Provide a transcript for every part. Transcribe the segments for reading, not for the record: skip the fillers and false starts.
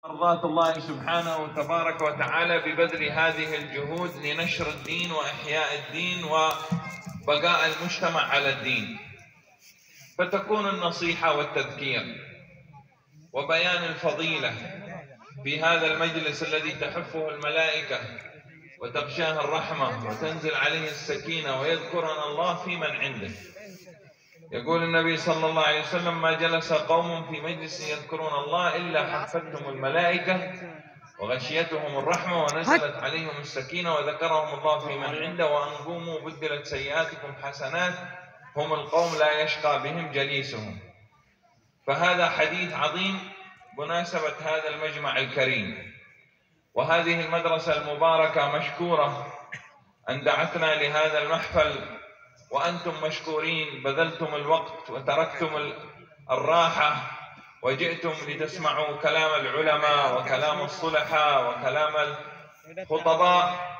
مرضاة الله سبحانه وتبارك وتعالى ببذل هذه الجهود لنشر الدين وإحياء الدين وبقاء المجتمع على الدين، فتكون النصيحة والتذكير وبيان الفضيلة في هذا المجلس الذي تحفه الملائكة وتغشاه الرحمة وتنزل عليه السكينة ويذكرنا الله في من عنده. يقول النبي صلى الله عليه وسلم: ما جلس قوم في مجلس يذكرون الله إلا حفتهم الملائكة وغشيتهم الرحمة ونزلت عليهم السكينة وذكرهم الله في من عنده وأن قوموا بدلت سيئاتكم حسنات هم القوم لا يشقى بهم جليسهم. فهذا حديث عظيم بمناسبة هذا المجمع الكريم، وهذه المدرسة المباركة مشكورة أن دعتنا لهذا المحفل، وأنتم مشكورين بذلتم الوقت وتركتم الراحة وجئتم لتسمعوا كلام العلماء وكلام الصلحاء وكلام الخطباء.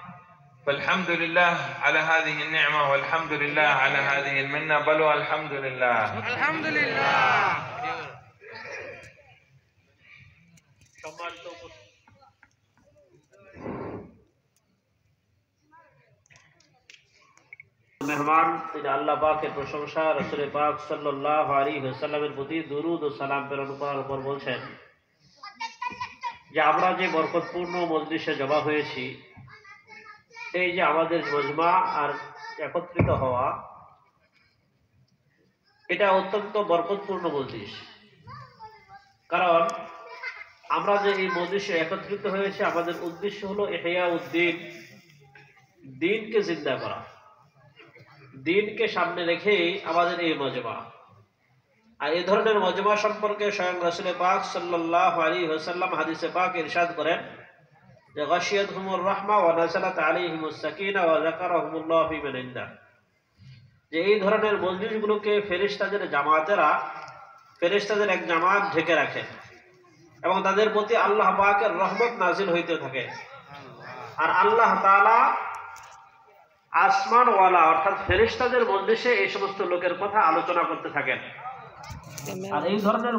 فالحمد لله على هذه النعمة والحمد لله على هذه المنة، بل والحمد لله. الحمد لله. মেহমান তিনি আল্লাহ পাকের প্রশংসা, রাসূল পাক সাল্লাল্লাহু আলাইহি ওয়াসাল্লামের প্রতি দরুদ ও সালাম প্রেরণ করার পর বলছেন যে আমরা যে বরকতপূর্ণ মজলিসে জমা হয়েছি, এই যে আমাদের মজমা আর একত্রিত হওয়া, এটা অত্যন্ত বরকতপূর্ণ মজলিস। কারণ আমরা যে এই মজলিসে একত্রিত হয়েছে, আমাদের উদ্দেশ্য হলো ইহয়া উদ্দিন, দিনকে জিন্দা করা, দিনকে সামনে রেখেই আমাদের এই মজমা। আর এই ধরনের মজমা সম্পর্কে স্বয়ং রাসূল পাক সাল্লাল্লাহু আলাইহি ওয়াসাল্লাম হাদিসে পাক ইরশাদ করেন যে গাশিয়াতহুমুর রাহমা ওয়া নাযালাত আলাইহিমুস সাকিনা ওয়া যাকারাহুমুল্লাহু ফি মান ইনদাহ, যে এই ধরনের মজলিসগুলোকে ফেরেশতাদের এক জামাত ঢেকে রাখে এবং তাদের প্রতি আল্লাহ পাকের রহমত নাজিল হইতে থাকে। আর আল্লাহ তাআলা আসমানওয়ালা অর্থাৎ ফেরেশতাদের মজলিসে এই সমস্ত লোকের কথা আলোচনা করতে থাকেন। আর এই ধরনের